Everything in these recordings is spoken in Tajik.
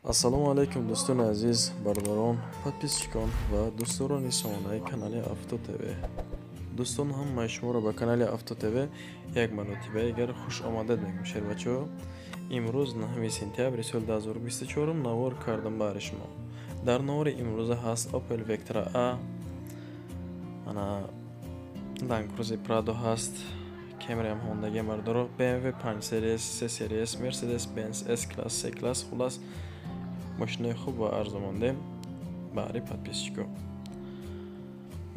Ассалому алайкум дӯстони азиз, бардорон, подписчикон ва дӯстдорони сомонаи канали Авто ТВ. Дӯстон, ҳамаи шуморо ба канали Авто ТВ як маротиба дигар хуш омадед мегӯям шербачо. Имрӯз 9 сентябри соли 2024 навор кардам баҳри шумо. Дар навори имрӯза ҳаст Opel Vectra A, ана Land Cruiser Prado ҳаст, Camry ҳам Honda бардоро, BMW 5 Series, 3 Series, Mercedes-Benz S-Class, C-Class, хулас мошинаи хуб ва арзумонде баҳри подписчикҳо.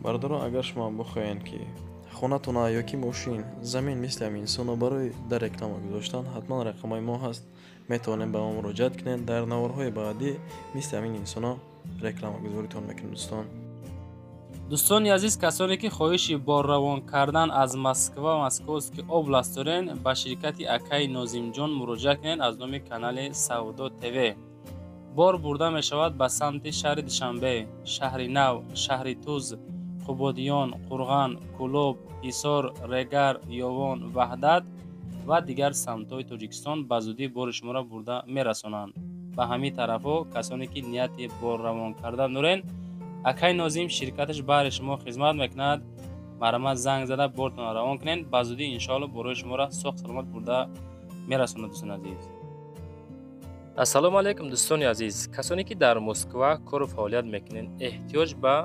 Бардоро, агар шумо бихоҳед ки хонатона ёки мошин, замин мисли ҳамин инсоно барои дар реклама гузоштан, ҳатман рақамҳои мо ҳаст, метавонед ба мо муроҷиат кунед. Дар наворҳои баъдӣ мисли ҳамин инсоно рекламагузоритон мекунем дӯстон. дӯстони азиз, касоне ки хоҳиши бор равон кардан аз Москва ва Московский област дорен, ба ширкати Акаи Нозимҷон муроҷиат кунед аз номи канали Савдо ТВ. бор бурда мешавад ба самти шаҳри Душанбе, шаҳри Нав, шаҳри Туз, Қубодиён, Қурған, Кӯлоб, Ҳисор, Регар, Ёвон, Ваҳдат ва дигар самтҳои Тоҷикистон ба зудӣ бори шуморо бурда мерасонанд. Ба ҳамин тарафҳо касоне ки нияти бор равон кардан дорен, Акаи Нозим ширкаташ баҳри шумо хизмат мекунад. Марама занг зада бортон равон кунед, ба зудӣ иншоалло борои шуморо соҳ саломат бурда мерасонад. Дӯстони азиз, ассалому алайкум дӯстони азиз. Касоне ки дар Москва кору фаъолият мекунен, эҳтиёҷ ба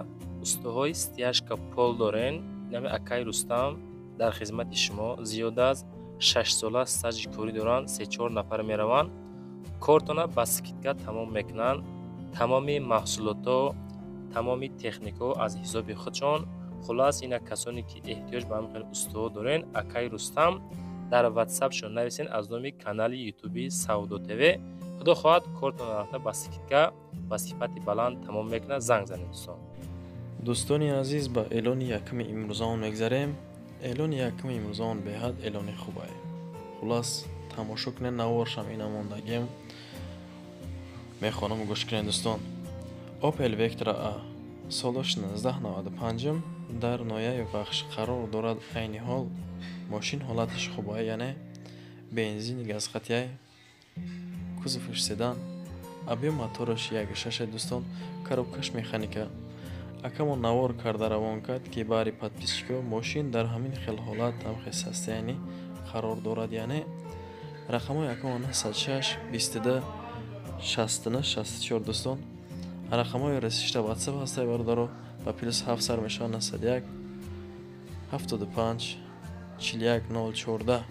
устуҳои стяжка пол дорен, нами Акаи Рустам дар хизмати шумо. Зиёда аз 6 сола стажи корӣ доранд, 3-4 нафар мераванд, кортона ба скидка тамом мекунанд. Тамоми маҳсулото, тамоми технико аз ҳисоби худшон. хулас ина касоне ки эҳтиёҷ ба ҳамин устуҳо дорен, Акаи Рустам дар ватсапшон нависен аз номи канали ютуби Савдо ТВ. худо хоҳад кортон рафта ба скидка ба сифати баланд тамом мекунад. занг занед дӯстон. Дӯстони азиз, ба эълони якуми имрӯзаон мегзарем. Эълони якуми имрӯзаон беҳад эълони хубае. хулас тамошо кунед, наворшам ина мондагем мехонам гӯш кунед дӯстон. Opel Vectra A солош 1995 дар нояи бахш қарор дорад. айни ҳол мошин ҳолаташ хубае, яъне бензини газқатияй, кузоваш седан, объем мотораш 1.6 дӯстон, коробкаш механика. Акамон навор карда равон кард ки баъри подписчикҳо мошин дар ҳамин хел ҳолат ҳамхел состоянӣ қарор дорад, яъне рақамҳои акамон 96 22 69 64 дӯстон. рақамҳои расишта ватсап ҳастай бардоро ба плюс 7 сар мешавад 91 75 41 014.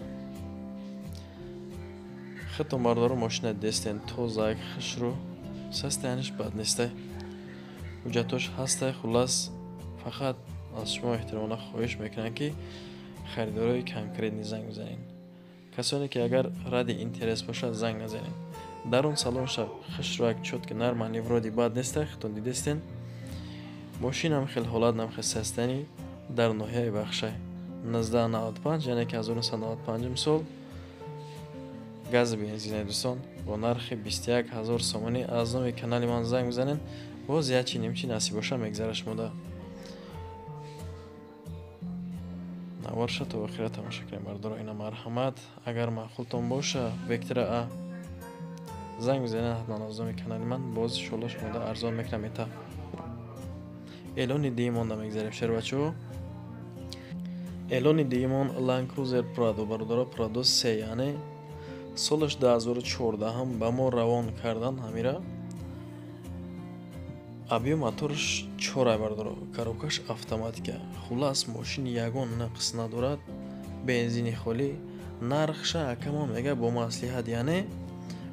хитон бардоро мошина дестен тозак хишру состояниш бад нестай, ҳуҷҷатош ҳастай. хулас фақат аз шумо эҳтиромона хоҳиш мекунам ки харидорои конкретни занг бизанед. касоне ки агар ради интерес бошад занг назанед. дар он салонша хишруак чотки нормални вроди бад нестай. хитон дидестен мошин ҳам хел ҳолат намхел состоянӣ дар ноҳияи бахшай 1995, яъне ки 1995 сол гази бензинай дӯстон, бо нархи 21 000 сомонӣ. аз номи канали ман занг бизанед, боз ячи нимчи насиб боша мегзара шумода. наворша то охира тамошо кунем бардоро. ина марҳамат, агар маъқултон боша Vectra A занг бизанед ҳатман аз номи канали ман, боз иншоалло шумода арзон мекунам. мета эълони диимонда мегзарем шербачо. эълони диимон Land Cruiser Prado бардоро, Prado 3, яъне солаш 2014 ба мо равон кардан ҳамира. объем моторш 4 бардоро, коробкаш автоматика. хулас мошин ягон нақс надорад, бензини холӣ. нархша акамон мега бо маслиҳат, яъне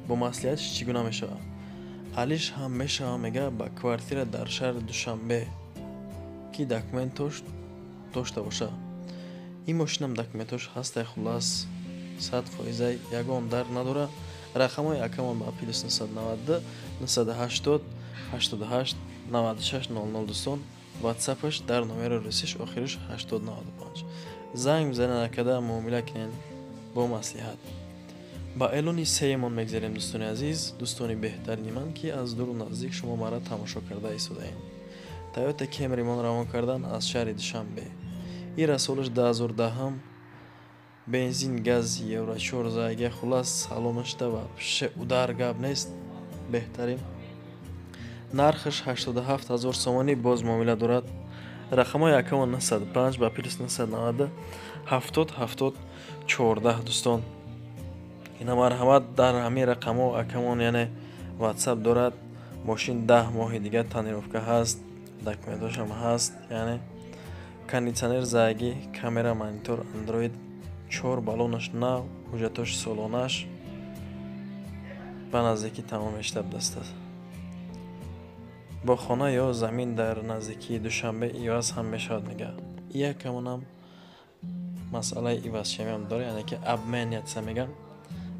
бо маслиҳатш чӣ гуна мешавад. алиш ҳам мешава мега ба квартира дар шаҳри Душанбе ки документош дошта боша. ин мошинам документош ҳастай. хулас 100% ягон дард надора. рақамҳои акамон ба плюс 992 980 88 96 00 дӯстон. ватсапаш дар номери русиш охириш 8095. занг бизанед, акада муомила кунед бо маслиҳат. ба эълони сеямон мегзарем дӯстони азиз, дӯстони беҳтарини ман ки аз дуру наздик шумо мара тамошо карда истодаед. Toyota Camry мон равон кардан аз шаҳри Душанбе. ира солаш 2010 бензин газ евро 4 зайга. хулас салонашда ва удар гап нест. беҳтарин. Нархаш 87 000 сомонӣ боз муомила дорад. Рақамҳои акаунт 905 ба плюс 990 70 70 14 дӯстон. Ина марҳамат дар ҳамин рақамҳо акаунт яъне WhatsApp дорад. Мошин 10 моҳи дигар тонировка ҳаст, документашам ҳаст, яъне кондитсионер заагӣ, камера, монитор, Android, 4 баллонаш нав, ҳуҷҷатош солонаш ба наздикӣ тамом мешавад даст аст. Бо хона ё замин дар наздикии Душанбе иваз ҳам мешавад мега. Якамонам масъалаи ивазшавиам дора, яъне ки обмен ятса мегам.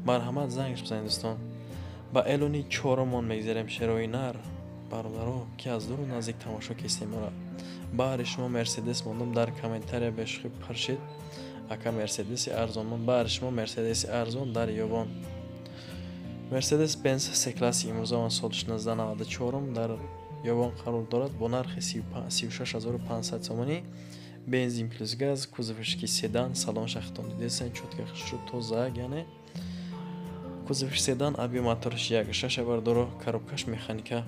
Марҳамат зангш бизанед дӯстон. Ба эълони чорумон мегзарем шерои нар. Бародаро ки аз дуру наздик тамошо кистем ора. Баъри шумо Мерседес мондум дар комментария бешухӣ паршид. Ака Мерседеси арзон мон, баъри шумо Мерседеси арзон дар ёбон. Мерседес Бенз С-класси имрӯзавон соли 1994 дар ёбон қарор дорад бо нархи 36500 сомонӣ. Бензин плюс газ, кузовишки седан, салон шахтон дидесен, чотка хушру то заак, яъне кузовиш седан, объем моториш 1.6 бардоро, коробкаш механика.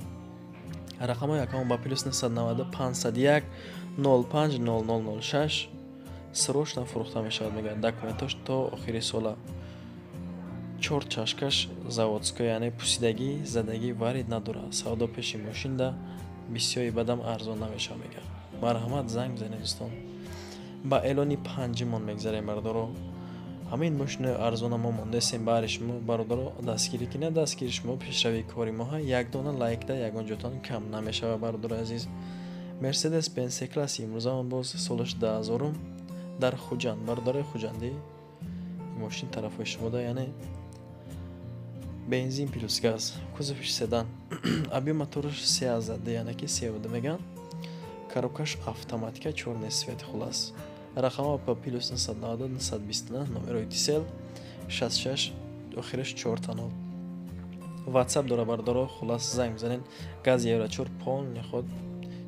Рақамҳои акаунт ба плюс 990 501 05 0006 срочно фурӯхта мешавад мегӯяд. Документаш то охири сола. 4 чашкаш заводской, яъне пусидагӣ, задагӣ варид надорад. Савдо пеши мошинда бисёри бадам арзон намешавад мегӯяд. Марҳамат занг бизанед дӯстон. Ба эълони панҷумон мегзарем бародаро. Ҳамин мошинаи арзона мо мондесем. Баъри шумо бародаро дастгирӣ ки не дастгири шумо пешравии кори мо ҳай. Якдона лайкда ягонҷотон кам намешавад бародари азиз. Мерседес Бенз С-класси имрӯзавон боз солаш 2000 дар Хуҷанд. Бародари хуҷандӣ мошин тарафҳои шумода, яъне бензин плюс газ, кузовиш седан, объем моториш 3.1, яъне ки 3.2 меган. Коробкаш автоматика, 4 несфети хулас. Рақамҳо па плюс 990 929 номерои тисел 66 охираш 4 WhatsApp дора бародаро. Хулас занг бизанед. Газ Евро-4 полный ход,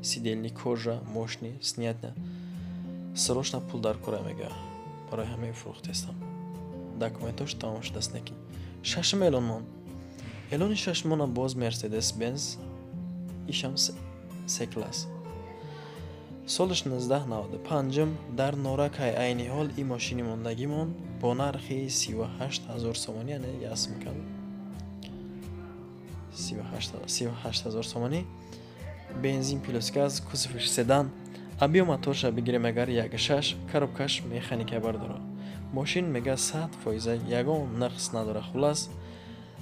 сидельни кожа, мошни снятня. Срочно пул дар кора мега. Барои ҳамаи фурӯхтестам. Документош тамом шудааст неки. Шашум эълонмон. Эълони шашумонам боз Мерседес Бенз ишам С-класс. Соли 1995 дар норакай айни ҳол ин мошини мондагимон бо нархи 38000 сомонӣ, яъне яс мекан 38000 сомонӣ. Бензин плюс газ, кузовиш седан, объем моторша бигирем агар 1.6, коробкаш механика бардоро. Мошин мега 100% ягон нақс надора. Хулас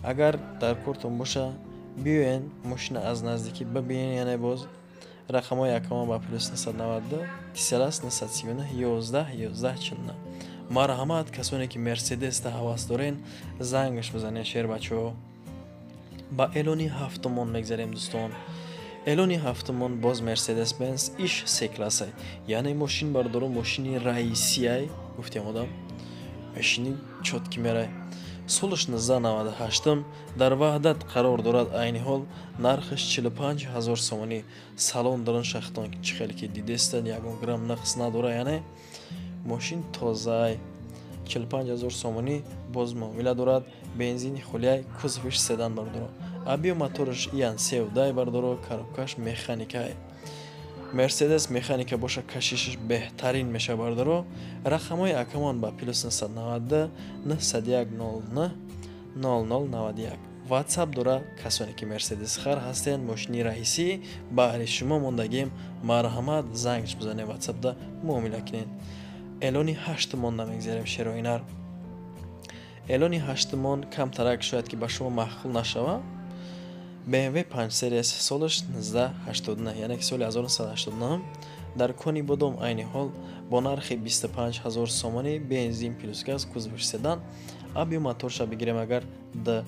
агар дар кортон боша биёен мошина аз наздикӣ бибинен, яъне боз рақамҳои акаунт ба плюс 990 тиселас 939 11 11 49. Марҳамат касоне ки Мерседесда ҳавас дорен зангаш бизанед шер бачаҳо. Ба эълони ҳафтумон мегзарем дӯстон. Эълони ҳафтумон боз Мерседес Бенз иш С-классай, яъне мошин бардоро мошини раисияй гуфтем одам мешини чотки мерай. Соли 1998 дар ваҳдат қарор дорад. Айни ҳол нархаш 45000 сомонӣ. Салон дарон шахтон чӣ хеле ки дидестан, ягон грамм нақс надора, яъне мошин тозаи 45000 сомонӣ боз муомила дорад. Бензини хулияй, кузовиш седан бардоро. Объем мотораш иян 3.2 бардоро, коробкаш механикай. Мерседес механика боша кашишаш беҳтарин меша бардаро. Рақамҳои акаунт ба плюс 990 901 09 0091. WhatsApp дора касоне ки Мерседес хар ҳастен, мошини раисӣ баъри шумо мондагем. Марҳамат зангш бизанед, WhatsAppда муомила кинед. Эълони ҳаштумон намегзарем шерои нар. Эълони ҳаштумон камтарак шояд ки ба шумо маъқул нашава. BMW 5 серияс солаш 1989, яъне ки соли 1989 дар кони бодом айни ҳол бо нархи 25000 сомонӣ. Бензин плюс газ, кузовиш седан, объем моторша бигирем агар Д.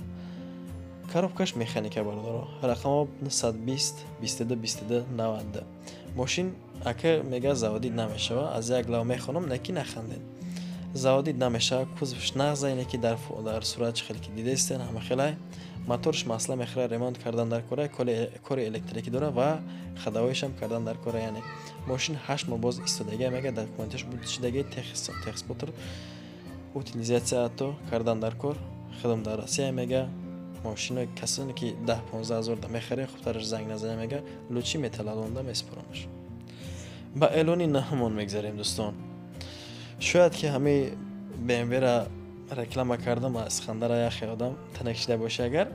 Коробкаш механика бардоро. Рақамҳо 920 22 22 90. Мошин ака мега заводид намешава. Аз як лав мехонам, неки нахандед. Заводид намешава, кузовиш нағза, яъне ки дар сурат чӣ хеле ки дидестен ҳама хелай. Моторш масла мехӯрад, ремонт кардан дар кора, кори электрикӣ дора ва хадавоишам кардан дар кора, яъне мошин 8 моҳ боз истодагӣ мега, документаш будшидагӣ, техсботр утилизатсия то кардан дар кор, хидм дар Россия мега, ماشین کسانی که 10-15 هزار دا میخره خوبترش زنگ نزنه میگه لوچی میتلالونده میسپرونش. با الونی نهمان میگذاریم دوستان. شاید که همه BMW را رکلام کردم از خنده را یخی آدم تنکشیده باشه اگر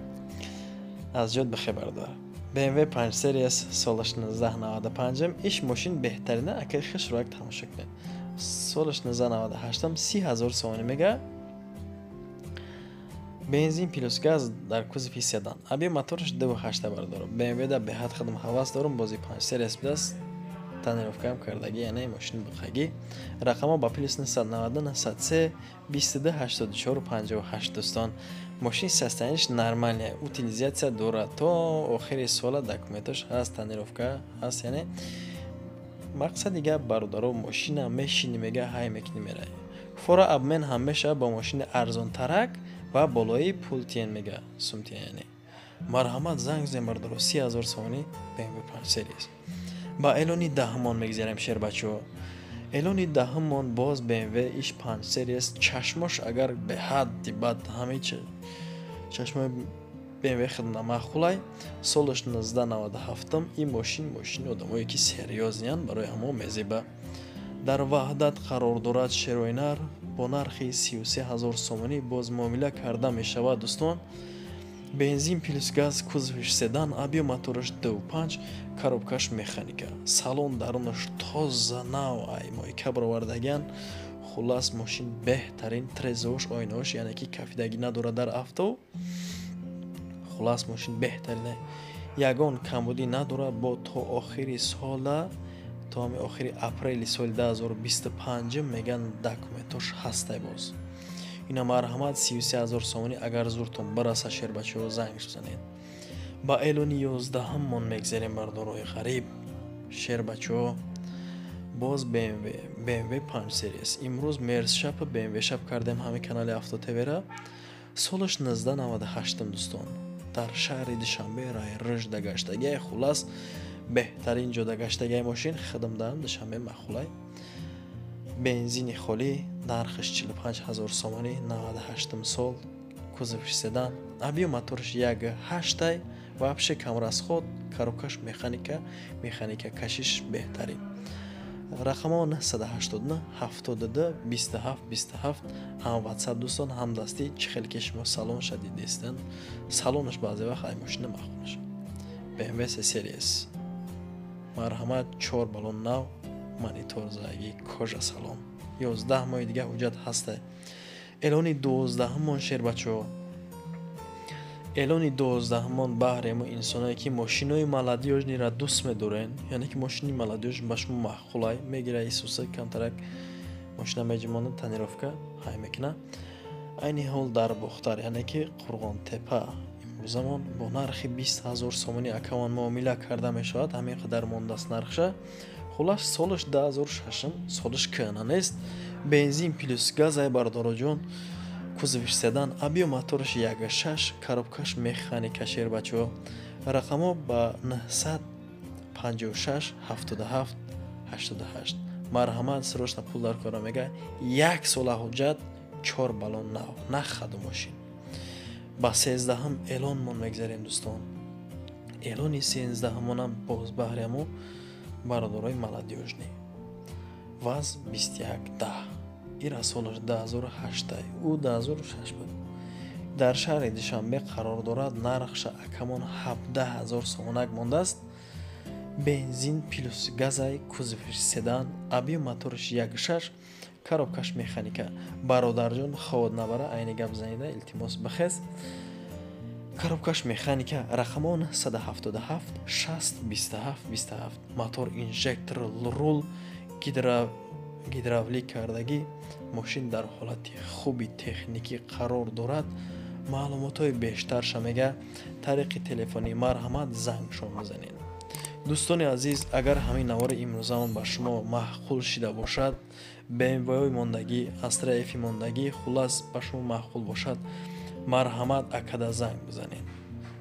از جد بخبر داره. BMW 5 سریس سالش 1995 ایش ماشین بهترینه اگر خش رو یک تماشا کنید. سالش 1998 30,000 سوانی میگه. بنزین پلوس گاز در کوزه سدان. ابی موتورش 2.8 برداره. BMW دا به حد خدم حواس دارم بازی 5 سریس بدست. تنظیم کردگی یعنی ماشین بخگی. رقم با پلیس 990 903 22 84 58 دوستان. ماشین سستانش نرماله. اوتیلیزیاتسیا داره تا آخر سال دکومنتش هست تنظیم هست یعنی مقصد دیگه برادرو ماشین میشینی میگه های میکنی میره. فورا ابمن همیشه با ماشین ارزان ترک و بالای پولتین میگه سمتی یعنی مرحمت زنگ زمردارو 30,000 سوانی BMW 5 سریس. با الونی دهمان میگذاریم شیر بچو. الونی دهمان باز BMW ایش 5 سریس چشمش اگر به حدی بد همه چشم BMW خدمت معقولای سالش 1997 این ماشین آدمایی که سریازیان برای همه میزیبه. در وحدت قرار دارد شیروینر با نرخ 33,000 سومانی باز معامله کرده می شود دوستان. بنزین پلوس گاز کوزویش سدان ابی موتورش 2.5 коробкаш механика салон дарунаш тоза нав ай мойка баровардаган хулас мошин беҳтарин трезош ойнош яъне ки кафидагӣ надорад дар авто хулас мошин беҳтарин ягон камбудӣ надорад бо то охири сола то ҳами охири апрели соли 2025 меган документош ҳастай боз ина марҳамат 33,000 сомонӣ агар зуртон бараса шербачиҳо зангш занед. با الونی 11 همون میگذاریم برداروی غریب شربچو باز BMW 5 سریس امروز مرس شب BMW شب کردیم همه کانال هفته تیوی را سالش 1998 دوستان در شهر دوشنبه رای رشد گشتگی خلاص بهترین جا گشتگی ماشین خدم دادم دوشنبه مخولای بنزین خالی نرخش 45,000 سومانی 98 سال کوزویش سدان ابی موتورش 1.8 вообще камрасход коробкаш механика кашиш беҳтарин. рақамҳо 989 72 27 27 ҳам ватсап дӯстон ҳам дастӣ чӣ хеле ки шумо салон шади дестан салонаш баъзе вақт ай мошина махонаш BMW series марҳамат 4 балон нав монитор заги кожа салон 11 моҳи дига ҳуҷҷат ҳаста. элони 12 мон шербачо элони 12 мон баҳрему инсонае ки мошинои маладиёжнира дӯст медорен яъне ки мошини маладиёж ба шумо маъқулай мегира исуса камтарак мошина меҷимона танировка ҳай мекуна айни ҳол дар бохтар яъне ки қурғонтепа имрӯзамон бо нархи 20,000 сомонӣ акамон муомила карда мешавад ҳамин қадар мондааст нархша хулас солаш 2006 солаш кӯна нест бензин плюс газ ай бардороҷон кузовиш седан аби моторш 1.6 коробкаш механика шербачо рақамо ба 956 77 88 марҳамат срочно пул дар кора мега 1 сола ҳуҷҷат 4 балон нав нахаду мошин ба 13 элон мон мегзарем дӯстон элони 13 монам боз баҳрему бародарои маладиёжни ваз 21 10 ира солаш 2008 ӯ 2006 буд дар шаҳри душанбе қарор дорад нархша акамон 17,000 сомонак мондааст бензин плюс газай кузовиш седан аби моторш 1.6 коробкаш механика бародарҷон ход набара айни гап занида илтимос бахез коробкаш механика рақамон 177 60 27 27 мотор инжектор рул гидравлик кардагӣ мошин дар ҳолати хуби техникӣ қарор дорад маълумотҳои бештарша мега тариқи телефонӣ марҳамат зангшон мезанед. дӯстони азиз агар ҳамин навори имрӯзамон ба шумо маъқул шида бошад BMW-ҳои мондагӣ Astra F мондагӣ хулас ба шумо маъқул бошад марҳамат акада занг бизанед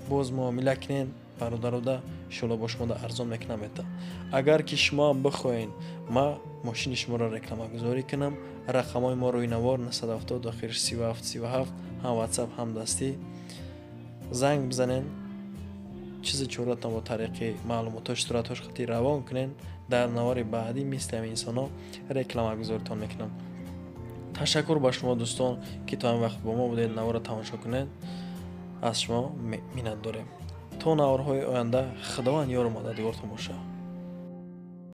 боз муомила кунед бародарода иншоалло бо шумо арзон мекунам мета агар ки шумо бихоҳед ма мошини шуморо рекламагузорӣ кунам рақамҳои мо рӯйнавор 970 охириш 37 37 ҳам ватсап ҳам дастӣ занг бизанен, чизи чоратон бо тариқи маълумотош суратош хати равон кунен. дар навори баъдӣ мисли ҳамин инсоно реклама гузоритон мекунам. ташаккур ба шумо дӯстон ки то ин вақт бо мо будед, навора тамошо кунед. аз шумо миннат дорем. то наворҳои оянда худованд ёру мададгортон бошад.